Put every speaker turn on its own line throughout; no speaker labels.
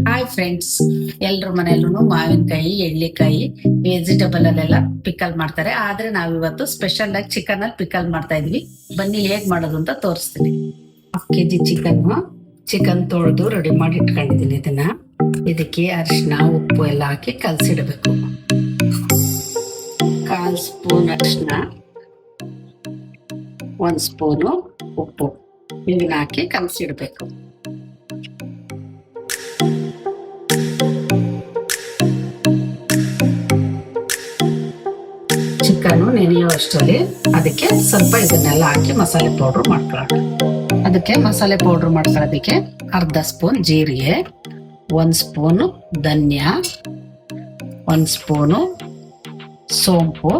Hi friends, ಎಲ್ರ ಮನೆಯಲ್ಲೂ ಮಾವಿನಕಾಯಿ, ಎಳ್ಳಿಕಾಯಿ, ವೆಜಿಟೇಬಲ್ ಅಲ್ಲೆಲ್ಲ ಪಿಕಲ್ ಮಾಡ್ತಾರೆ. ಆದ್ರೆ ನಾವಿವತ್ತು ಸ್ಪೆಷಲ್ ಆಗಿ ಚಿಕನ್ ಅಲ್ಲಿ ಪಿಕಲ್ ಮಾಡ್ತಾ ಇದೀವಿ. ಬನ್ನಿ ಹೇಗ್ ಮಾಡೋದು ಅಂತ ತೋರಿಸ್ತೀನಿ. 1/2 kg ಚಿಕನ್ ತೊಳೆದು ರೆಡಿ ಮಾಡಿ ಇಟ್ಕೊಂಡಿದ್ದೀನಿ. ಇದಕ್ಕೆ ಅರಿಶಿನ, ಉಪ್ಪು ಎಲ್ಲ ಹಾಕಿ ಕಲಸಿಡಬೇಕು. 1/4 ಸ್ಪೂನ್ ಅರಿಶಿನ, 1 ಸ್ಪೂನು ಉಪ್ಪು ಇದನ್ನ ಹಾಕಿ ಕಲಸಿಡ್ಬೇಕು. ಚಿಕನ್ ನೆನೆಯೋ ಅಷ್ಟರಲ್ಲಿ ಅದಕ್ಕೆ ಸ್ವಲ್ಪ ಇದನ್ನೆಲ್ಲ ಹಾಕಿ ಮಸಾಲೆ ಪೌಡರ್ ಮಾಡ್ಕೊಳ್ಳೋಣ. ಅದಕ್ಕೆ ಮಸಾಲೆ ಪೌಡರ್ ಮಾಡ್ಕೊಳ್ಳೋದಕ್ಕೆ 1/2 ಸ್ಪೂನ್ ಜೀರಿಗೆ, 1 ಸ್ಪೂನು ಧನ್ಯ, 1 ಸ್ಪೂನು ಸೋಂಪು,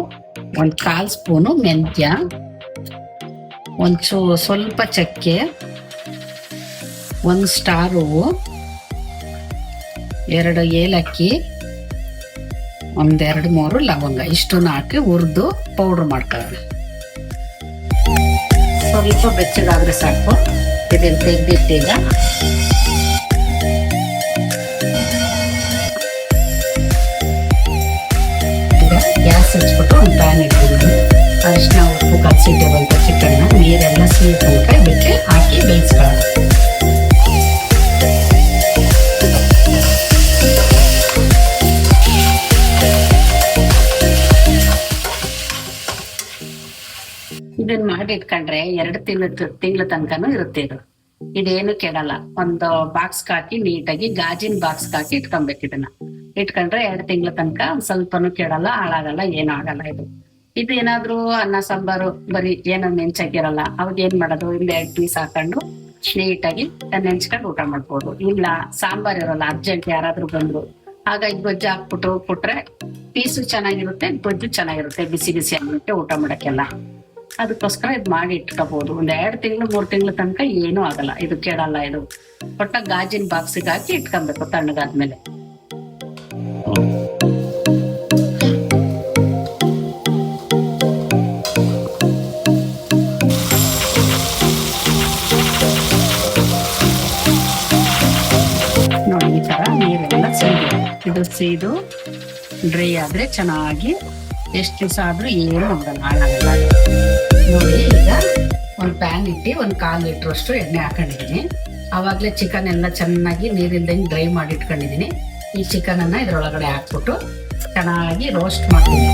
1/4 ಸ್ಪೂನು ಮೆಂತ್ಯ, ಸ್ವಲ್ಪ ಚಕ್ಕೆ, 1 ಸ್ಟಾರ್ ಹೂವು, 2 ಏಲಕ್ಕಿ, 1-2-3 ಲವಂಗ ಇಷ್ಟನ್ನು ಹಾಕಿ ಹುರಿದು ಪೌಡರ್ ಮಾಡ್ಕೊಳ್ಳೋಣ. ಸ್ವಲ್ಪ ಬೆಚ್ಚಗಾದ್ರೆ ಸಾಕು. ಇದನ್ನು ತೆಗೆದಿಟ್ಟೀಗ ಗ್ಯಾಸ್ ಹಚ್ಬಿಟ್ಟು ಒಂದು ಪ್ಯಾನ್ ಇಟ್ಬಿಟ್ಟು ಅರಿಶಿನ, ಉಪ್ಪು ಕಲಸಿಟ್ಟಿರುವಂಥ ಚಿಕನ್ನ ನೀರೆಲ್ಲ ಸಿಹಿ ತನಕ ಇದಕ್ಕೆ ಹಾಕಿ ಬೇಯಿಸ್ಕೊಳ್ಳೋಣ. ಇದನ್ನ ಮಾಡಿ ಇಟ್ಕೊಂಡ್ರೆ 2 ತಿಂಗಳ ತನಕನೂ ಇರುತ್ತೆ. ಇದೇನು ಕೆಡಲ್ಲ. ಒಂದು ಬಾಕ್ಸ್ ಹಾಕಿ ನೀಟಾಗಿ ಗಾಜಿನ ಬಾಕ್ಸ್ ಹಾಕಿ ಇಟ್ಕೊಬೇಕು. ಇದನ್ನ ಇಟ್ಕೊಂಡ್ರೆ 2 ತಿಂಗಳ ತನಕ ಸ್ವಲ್ಪನೂ ಕೆಡಲ್ಲ, ಹಾಳಾಗಲ್ಲ, ಏನೂ ಆಗಲ್ಲ. ಇದು ಏನಾದ್ರು ಅನ್ನ ಸಾಂಬಾರು ಬರೀ ಏನೋ ನೆಂಚಾಗಿರಲ್ಲ, ಅವಾಗ ಏನ್ ಮಾಡೋದು, 2 ಪೀಸ್ ಹಾಕೊಂಡು ನೀಟಾಗಿ ನೆಂಚ್ಕೊಂಡು ಊಟ ಮಾಡ್ಬೋದು. ಇಲ್ಲ ಸಾಂಬಾರ್ ಇರಲ್ಲ, ಅರ್ಜೆಂಟ್ ಯಾರಾದ್ರೂ ಬಂದ್ರು, ಹಾಗಾಗಿ ಗೊಜ್ಜು ಹಾಕ್ಬಿಟ್ಟು ಕೊಟ್ರೆ ಪೀಸು ಚೆನ್ನಾಗಿರುತ್ತೆ, ಗೊಜ್ಜು ಚೆನ್ನಾಗಿರುತ್ತೆ, ಬಿಸಿ ಬಿಸಿ ಆಗಿರುತ್ತೆ ಊಟ ಮಾಡಕ್ಕೆಲ್ಲ. ಅದಕ್ಕೋಸ್ಕರ ಇದು ಮಾಡಿ ಇಟ್ಕೋಬಹುದು. 2 ತಿಂಗಳು 3 ತಿಂಗಳ ತನಕ ಏನೂ ಆಗಲ್ಲ, ಇದು ಕೆಡಲ್ಲ. ಇದು ಒಟ್ಟ ಗಾಜಿನ ಬಾಕ್ಸಿಗೆ ಹಾಕಿ ಇಟ್ಕೊಬೇಕು ತಣ್ಣಗಾದ್ಮೇಲೆ. ನೋಡಿ, ಈ ತರ ನೀರೆಲ್ಲ ಸೀದು ಡ್ರೈ ಆದ್ರೆ ಚೆನ್ನಾಗಿ ಎಷ್ಟು ದಿವಸ ಆದ್ರೂ ಏನು ಆಗಲ್ಲ, ಹಾಳಾಗಲ್ಲ. ನೋಡಿ, ಈಗ ಒಂದು ಪ್ಯಾನ್ ಇಟ್ಟು 1/4 ಲೀಟರ್ ಅಷ್ಟು ಎಣ್ಣೆ ಹಾಕೊಂಡಿದೀನಿ. ಆವಾಗಲೇ ಚಿಕನ್ ಎಲ್ಲ ಚೆನ್ನಾಗಿ ನೀರಿಲ್ದಂಗೆ ಡ್ರೈ ಮಾಡಿ ಇಟ್ಕೊಂಡಿದೀನಿ. ಈ ಚಿಕನ್ ಅನ್ನ ಇದ್ರೊಳಗಡೆ ಹಾಕ್ಬಿಟ್ಟು ಚೆನ್ನಾಗಿ ರೋಸ್ಟ್ ಮಾಡ್ತೀನಿ.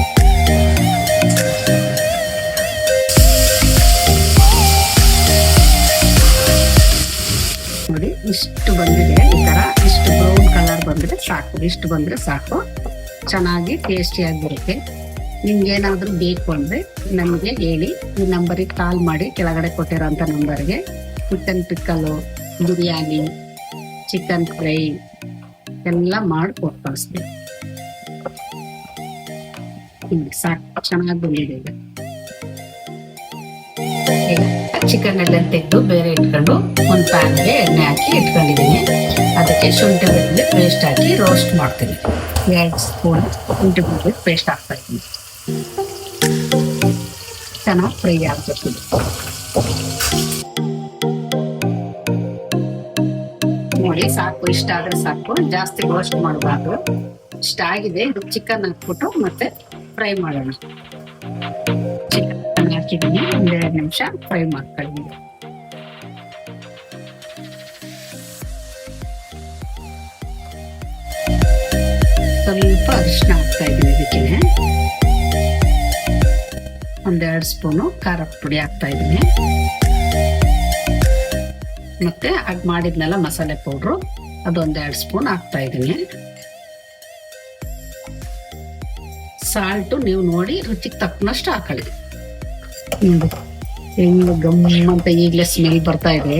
ನೋಡಿ, ಇಷ್ಟು ಬಂದಿದೆ. ಈ ತರ ಇಷ್ಟು ಬ್ರೌನ್ ಕಲರ್ ಬಂದ್ರೆ ಸಾಕು. ಇಷ್ಟು ಬಂದ್ರೆ ಸಾಕು, ಚೆನ್ನಾಗಿ ಟೇಸ್ಟಿಯಾಗಿ ಬರುತ್ತೆ. ನಿಮ್ಗೇನಾದ್ರೂ ಬೇಕು ಅಂದ್ರೆ ನಮಗೆ ಹೇಳಿ, ಈ ನಂಬರಿಗೆ ಕಾಲ್ ಮಾಡಿ. ಕೆಳಗಡೆ ಕೊಟ್ಟಿರೋಂಥ ನಂಬರ್ಗೆ ಚಿಕನ್ ಪಿಕ್ಕಲು, ಬಿರಿಯಾನಿ, ಚಿಕನ್ ಫ್ರೈ ಎಲ್ಲ ಮಾಡಿ ಕೊಟ್ಟು ಕಳಿಸ್ತೀವಿ. ಸಾಕು, ಚೆನ್ನಾಗಿ ಬಂದಿದೆ. ಚಿಕನ್ ಎಲ್ಲ ತೆಗೆದು ಬೇರೆ ಇಟ್ಕೊಂಡು ಒಂದು ಪ್ಯಾನ್ಗೆ ಎಣ್ಣೆ ಹಾಕಿ ಇಟ್ಕೊಂಡಿದ್ದೀನಿ. ಅದಕ್ಕೆ ಶುಂಠಿ ಬೆಳ್ಳುಳ್ಳಿ ಪೇಸ್ಟ್ ಹಾಕಿ ರೋಸ್ಟ್ ಮಾಡ್ತೀನಿ. 2 ಸ್ಪೂನ್ ಶುಂಠಿ ಬೆಳ್ಳುಳ್ಳಿ ಪೇಸ್ಟ್ ಹಾಕ್ತಾ ಇದ್ದೀನಿ. ಚೆನ್ನಾಗಿ ಫ್ರೈ ಆಗ್ಬೇಕು. ನೋಡಿ, ಸಾಕು, ಇಷ್ಟ ಆದ್ರೆ ಸಾಕು, ಜಾಸ್ತಿ ರೋಸ್ಟ್ ಮಾಡಬಾರ್ದು. ಇಷ್ಟ ಆಗಿದೆ. ಇದು ಚಿಕನ್ ಹಾಕ್ಬಿಟ್ಟು ಮತ್ತೆ ಫ್ರೈ ಮಾಡೋಣ. ಚಿಕನ್ ಹಾಕಿದ್ದೀನಿ, 1-2 ನಿಮಿಷ ಫ್ರೈ ಮಾಡ್ಕೊಳ್ಳಿ. ಸ್ವಲ್ಪ ಅರಿಶಿನ ಹಾಕ್ತಾ ಇದ್ದೀನಿ. ಇದಕ್ಕೆ 1-2 ಸ್ಪೂನು ಖಾರದ ಪುಡಿ ಹಾಕ್ತಾ ಇದ್ದೀನಿ. ಮತ್ತೆ ಅದ್ ಮಾಡಿದ್ನೆಲ್ಲ ಮಸಾಲೆ ಪೌಡ್ರು, ಅದು 1-2 ಸ್ಪೂನ್ ಹಾಕ್ತಾ ಇದ್ದೀನಿ. ಸಾಲ್ಟು ನೀವು ನೋಡಿ ರುಚಿಗೆ ತಕ್ಕನಷ್ಟು ಹಾಕೊಳ್ಳಿ. ಹೆಂಗ್ ಗಮ್ಮಂತ ಈಗಲೇ ಸ್ಮೆಲ್ ಬರ್ತಾ ಇದೆ.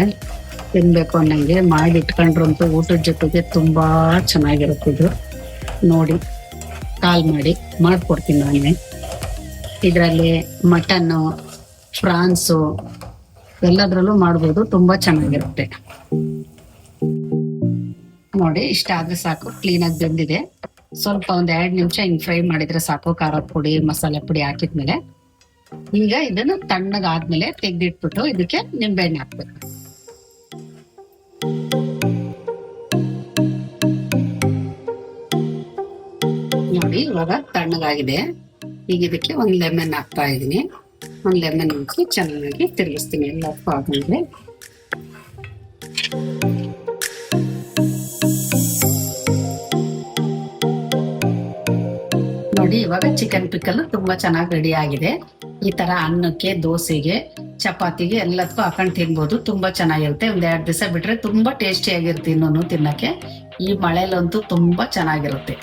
ತಿನ್ಬೇಕು ಅನ್ನಂಗೆ ಮಾಡಿ ಇಟ್ಕೊಂಡ್ರಂತೂ ಊಟದ ಜೊತೆಗೆ ತುಂಬಾ ಚೆನ್ನಾಗಿರುತ್ತೆ. ಇದು ನೋಡಿ, ಕಾಲ್ ಮಾಡಿ ಮಾಡ್ಕೊಡ್ತೀನಿ ನಾನೇ. ಇದರಲ್ಲಿ ಮಟನ್ನು, ಫ್ರಾನ್ಸು ಎಲ್ಲದ್ರಲ್ಲೂ ಮಾಡ್ಬೋದು, ತುಂಬಾ ಚೆನ್ನಾಗಿರುತ್ತೆ. ನೋಡಿ, ಇಷ್ಟ ಆದ್ರೆ ಸಾಕು. ಕ್ಲೀನಾಗಿ ಬೆಂದಿದೆ. ಸ್ವಲ್ಪ 1-2 ನಿಮಿಷ ಹಿಂಗ್ ಫ್ರೈ ಮಾಡಿದ್ರೆ ಸಾಕು. ಖಾರದ ಪುಡಿ, ಮಸಾಲೆ ಪುಡಿ ಹಾಕಿದ್ಮೇಲೆ ಈಗ ಇದನ್ನು ತಣ್ಣಗಾದ್ಮೇಲೆ ತೆಗೆದಿಟ್ಬಿಟ್ಟು ಇದಕ್ಕೆ ನಿಂಬೆಹಣ್ಣು ಹಾಕ್ಬೇಕು. ನೋಡಿ ಇವಾಗ ತಣ್ಣಗಾಗಿದೆ. ಈಗ ಇದಕ್ಕೆ ಒಂದು ಲೆಮನ್ ಹಾಕ್ತಾ ಇದೀನಿ. ಒಂದು ಲೆಮನ್ ಹಾಕಿ ಚೆನ್ನಾಗಿ ತಿರುಗಿಸ್ತೀನಿ ಎಲ್ಲಕ್ಕೂ ಆದ್ಮೇಲೆ. ನೋಡಿ ಇವಾಗ ಚಿಕನ್ ಪಿಕಲ್ ತುಂಬಾ ಚೆನ್ನಾಗಿ ರೆಡಿ ಆಗಿದೆ. ಈ ತರ ಅನ್ನಕ್ಕೆ, ದೋಸೆಗೆ, ಚಪಾತಿಗೆ ಎಲ್ಲದಕ್ಕೂ ಹಾಕೊಂಡು ತಿನ್ಬೋದು. ತುಂಬಾ ಚೆನ್ನಾಗಿರುತ್ತೆ. ಒಂದ್ 2 ದಿವಸ ಬಿಟ್ರೆ ತುಂಬಾ ಟೇಸ್ಟಿ ಆಗಿರುತ್ತೆ ಇನ್ನೂ ತಿನ್ನಕ್ಕೆ. ಈ ಮಳೆಲಂತೂ ತುಂಬಾ ಚೆನ್ನಾಗಿರುತ್ತೆ.